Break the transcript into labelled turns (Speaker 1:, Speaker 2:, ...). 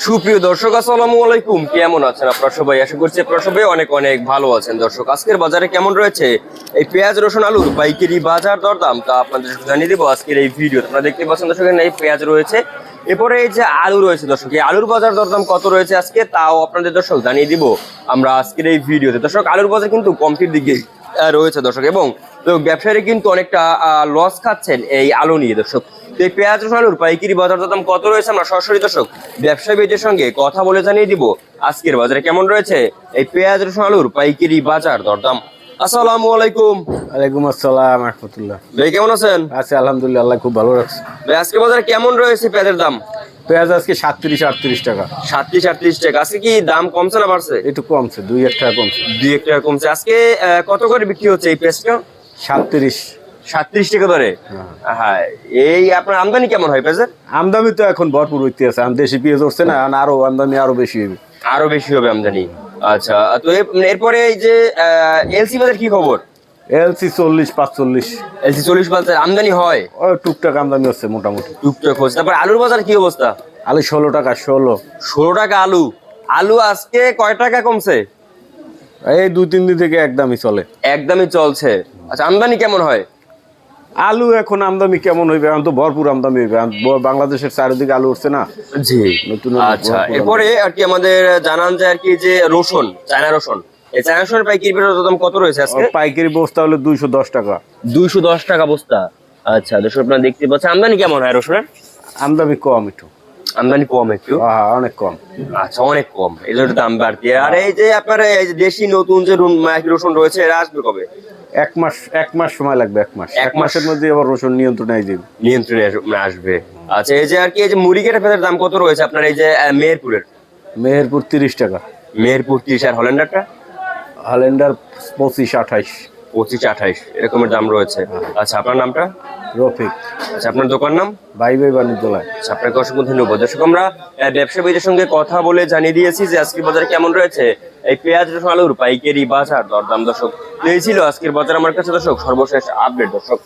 Speaker 1: সুপ্রিয় দর্শক, আসসালামু আলাইকুম। কেমন আছেন আপনারা সবাই? আশা করছি আপনারা সবাই অনেক অনেক ভালো আছেন। দর্শক, আজকের বাজারে কেমন রয়েছে এই পেঁয়াজ, রসুন, আলুর পাইকারি বাজার দরদাম তা আপনাদের জানিয়ে দেবো আজকের এই ভিডিও। আপনারা দেখতে পাচ্ছেন দর্শক, এই পেঁয়াজ রয়েছে, এরপরে এই যে আলু রয়েছে দর্শক, এই আলুর বাজার দরদাম কত রয়েছে আজকে তাও আপনাদের দর্শক জানিয়ে দিব আমরা আজকের এই ভিডিওতে। দর্শক, আলুর বাজার কিন্তু কমতির দিকে রয়েছে দর্শক, এবং ব্যবসায়ীরা কিন্তু অনেকটা লস খাচ্ছেন এই আলু নিয়ে দর্শক। এই পেঁয়াজ, রসুন, আলুর পাইকারি বাজার দাম কত রয়েছে আমরা সরাসরি দর্শক ব্যবসায়ীদের সঙ্গে কথা বলে জানিয়ে দিব আজকের বাজারে কেমন রয়েছে এই পেঁয়াজ, রসুন, আলুর পাইকারি বাজার দরদাম। আসসালামু আলাইকুম।
Speaker 2: ওয়ালাইকুম আসসালাম রাহমাতুল্লাহ।
Speaker 1: ভাই কেমন আছেন?
Speaker 2: আছি আলহামদুলিল্লাহ, আল্লাহ খুব ভালো রাখছে।
Speaker 1: ভাই আজকের বাজারে কেমন রয়েছে পেঁয়াজের দাম?
Speaker 2: পেঁয়াজ আজকে 37-38 টাকা।
Speaker 1: 37-38 টাকা। আজকে কি দাম কমছে না বাড়ছে?
Speaker 2: একটু কমছে, 2-1 টাকা কমছে।
Speaker 1: 2-1 টাকা কমছে। আজকে কত করে বিক্রি হচ্ছে এই পেঁয়াজটা?
Speaker 2: 37
Speaker 1: টাকা ধরে। হ্যাঁ, এই আপনার আমদানি কেমন হয় পেঁয়াজের?
Speaker 2: আমদানি তো এখন ভরপুর হইতে আছে, দেশি পেঁয়াজ উঠছে না, এখন আরো আমদানি আরো বেশি হবে।
Speaker 1: আরো বেশি হবে আমদানি। আচ্ছা, তো এরপরে এই যে এলসি বাজার কি খবর?
Speaker 2: এলসি 40-45।
Speaker 1: এলসি 40-45 আমদানি হয়?
Speaker 2: ও টুকটাক আমদানি হচ্ছে মোটামুটি।
Speaker 1: টুকটাক হচ্ছে। তারপর আলুর বাজার কি অবস্থা?
Speaker 2: আলু 16 টাকা।
Speaker 1: 16 টাকা আলু। আলু আজকে কয় টাকা কমছে?
Speaker 2: এই 2-3 দিন থেকে একদমই চলে,
Speaker 1: একদমই চলছে। আচ্ছা, আমদানি কেমন হয়?
Speaker 2: আলু এখন আমদানি কেমন হইবে? এখন তো ভরপুর আমদানি হইবে, বাংলাদেশের চারিদিকে আলু উঠছে না।
Speaker 1: জি।
Speaker 2: নতুন
Speaker 1: আচ্ছা, এরপরে আর কি আমাদের জানান যায় আর কি যে রসুন, চায়না রসুন, এই চায়না রসুনের পাইকারি দাম কত রয়েছে আজকে?
Speaker 2: পাইকারি বস্তা হলো 210 টাকা।
Speaker 1: 210 টাকা বস্তা। আচ্ছা দর্শক, আপনারা দেখতে পাচ্ছেন আমদানি কেমন হয় রসুনের?
Speaker 2: আমদানি কম একটু।
Speaker 1: আমদানি কম একটু?
Speaker 2: অনেক কম।
Speaker 1: আচ্ছা, অনেক কম, এই জন্য দাম বাড়তি। আর এই যে আপনার এই যে দেশি নতুন যে রসুন রয়েছে, এরা আসবে কবে?
Speaker 2: এক মাস সময় লাগবে। এক মাসের মধ্যে আবার রসুন নিয়ন্ত্রণে
Speaker 1: আসবে। আচ্ছা, এই যে আর কি এই যে মুড়ি কেটে পেঁয়াজের দাম কত রয়েছে আপনার এই যে মেহেরপুরের?
Speaker 2: মেহেরপুর 30 টাকা।
Speaker 1: মেহেরপুর 30। আর হল্যান্ডারটা?
Speaker 2: হল্যান্ডার 25-28।
Speaker 1: 25-28 এরকমের দাম রয়েছে। আচ্ছা, আপনার নামটা?
Speaker 2: রফিক।
Speaker 1: আচ্ছা, আপনার দোকান নাম?
Speaker 2: ভাই বাণিজ্যালয়।
Speaker 1: আচ্ছা, আপনাকে অসংখ্য ধন্যবাদ। দর্শক, আমরা ব্যবসায়ীদের সঙ্গে কথা বলে জানিয়ে দিয়েছি যে আজকের বাজারে কেমন রয়েছে এই পেঁয়াজ, রসুন, আলুর পাইকারি বাজার দরদাম। দর্শক, এই ছিল আজকের বাজার আমার কাছে দর্শক সর্বশেষ আপডেট দর্শক।